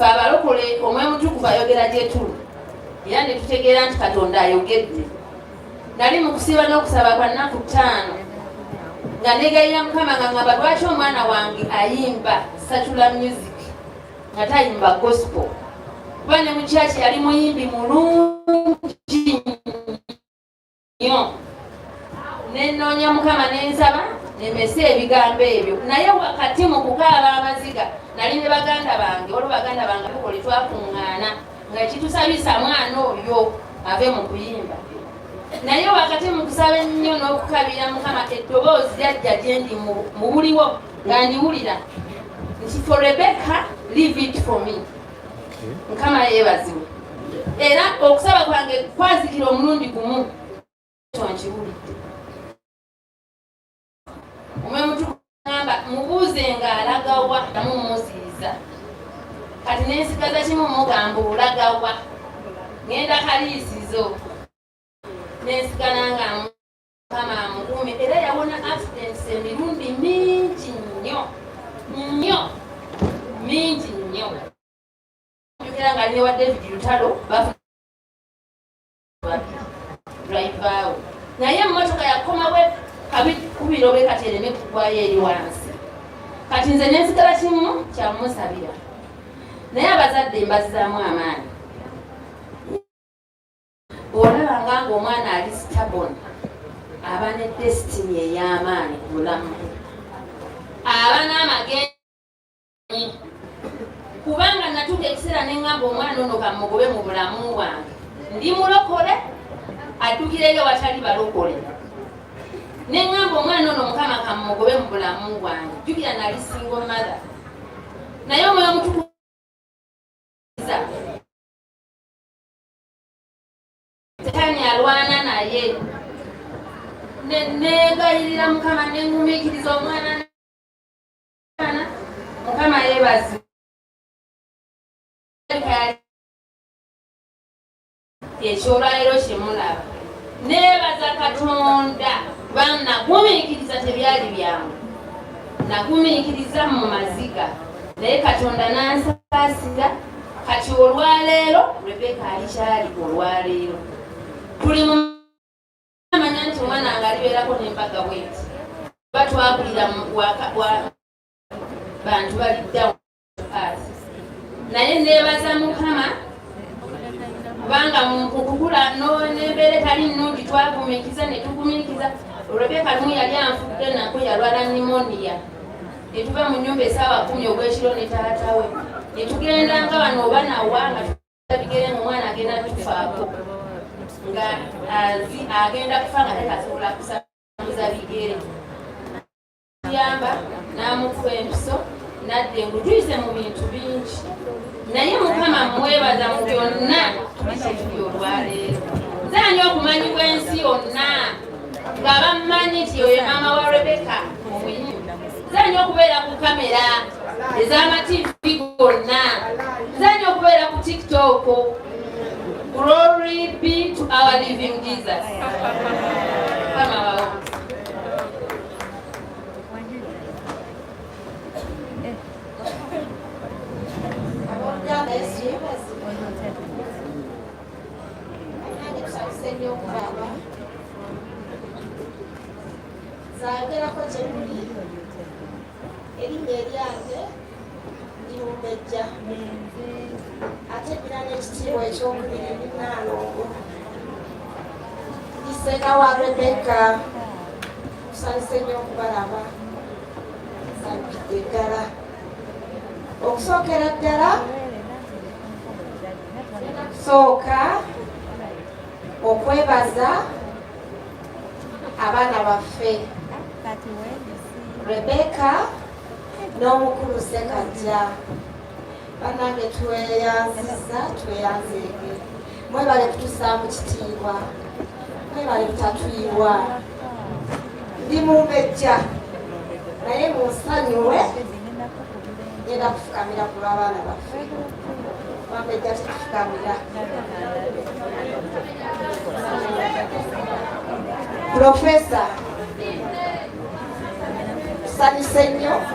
ffe abalokole omwoyo mutukuvu ayogera gyetulo era ne tutegeera nti Katonda ayogedde. Nali mu kusiiba n'okusaba kwa nnaku 5 nga negayira Mukama nga ngamba lwaki omwana wange ayimba secular music nga tayimba gospel, kuba ne mu kyaki yali muyimbi mulungi nnyo. Nenoonya Mukama nensaba nemesa ebigambo ebyo, naye wakati mu kukaaba amaziga nali ne baganda bange olwo baganda bange tukole twakuŋŋaana nga kitusabisa mwana oyo ave mu kuyimba. Naye wakati mu kusaba ennyo n'okukabira Mukama eddoboozi lyajja gye ndi mu buliwo nga ndiwulira nti for Rebecca leave it for me. Mukama yeebazibwe. Era okusaba kwange kwazikira omulundi gumu tonkiwulidde. Omwoyo mutukuvu ngamba mubuuze ng'alagawa namumuziiza. Kati nensigaza kimu mugamba olagawa ngenda kaliisizo nensigana nga Mukama amukuume era yawona accidents emirundi mingi nnyo njukira nga alinewa David Lutalo driver naye emmotoka yakomawe kubiro bwe kati ereme kugwayo eri wansi. Kati nze nensigala kimu kyamusabira, naye abazadde mbazizaamu amaanyi. Olabanga ng'omwana ali stubborn aba ne destiny ey'amaanyi ku bulamu, aba n'amagenyi. Kubanga natuuka ekiseera ne ngamba omwana ono kamugobe mu bulamu bwange, ndi mulokole addukireyo watali balokole. Ne ngamba omwana ono Mukama kamugobe mu bulamu bwange, jjukira nali single mother. Naye omwoyo mutukuvu Tani alwana naye negayirira Mukama nengumiikiriza omwana Mukama yeebazi ekyolwaliro kimulaba. Neebaza Katonda kubanga nagumiikiriza tebyali byangu, nagumiikiriza mu maziga, naye Katonda nansaasira. Kati olwaleero Rebecca alikyali olwaleero. Tuli mu manya nti omwana nga alibeerako n'embaga bweti batwagulira bantu baliddawo naye neebaza Mukama kubanga mu kukula n'embeera etali nnungi twagumiikiza ne tugumiikiza. Rebecca lumu yali anfudde nako yalwala pneumonia ne tuva mu nnyumba essaawa 10 ogw'ekiro ne taata we ne tugenda nga bano oba nawa nga tubigere ng'omwana agenda tufaako nga agenda kufa nga tekasobola kusambuza bigere. Yamba n'amukuba empiso nadda engutuyise mu bintu bingi, naye Mukama mwebaza mu byonna tuli olwaleero. Nzanye okumanyibwa ensi yonna nga bammanyi nti oyo maama wa Rebecca omuyimbi. Nzanye okubeera ku kamera ez'amativi gonna, nzanye okubeera ku TikTok. Glory be to our living Jesus. Come on. Zagerako kyemuli erinnya eryange ndimumbejja ate bina n'ekitiibwa ekyokubiri Nnaalongo. Ndisenga wa Rebecca, tusanyuse nnyo okubalaba, nsanyukidde ddala. Okusookera ddala kusooka okwebaza abaana baffe Rebecca n'omukulu Ssekajja. Bannange tweyanziza tweyanzeege, mwebale kutussaamu kitiibwa, mwebale butatuyibwa. Ndi mumbejja naye munsonyiwe, ngenda kufukamira ku lw'abaana baffe. Mumbejja tetufukamira. Profesa tusanyuse nnyo.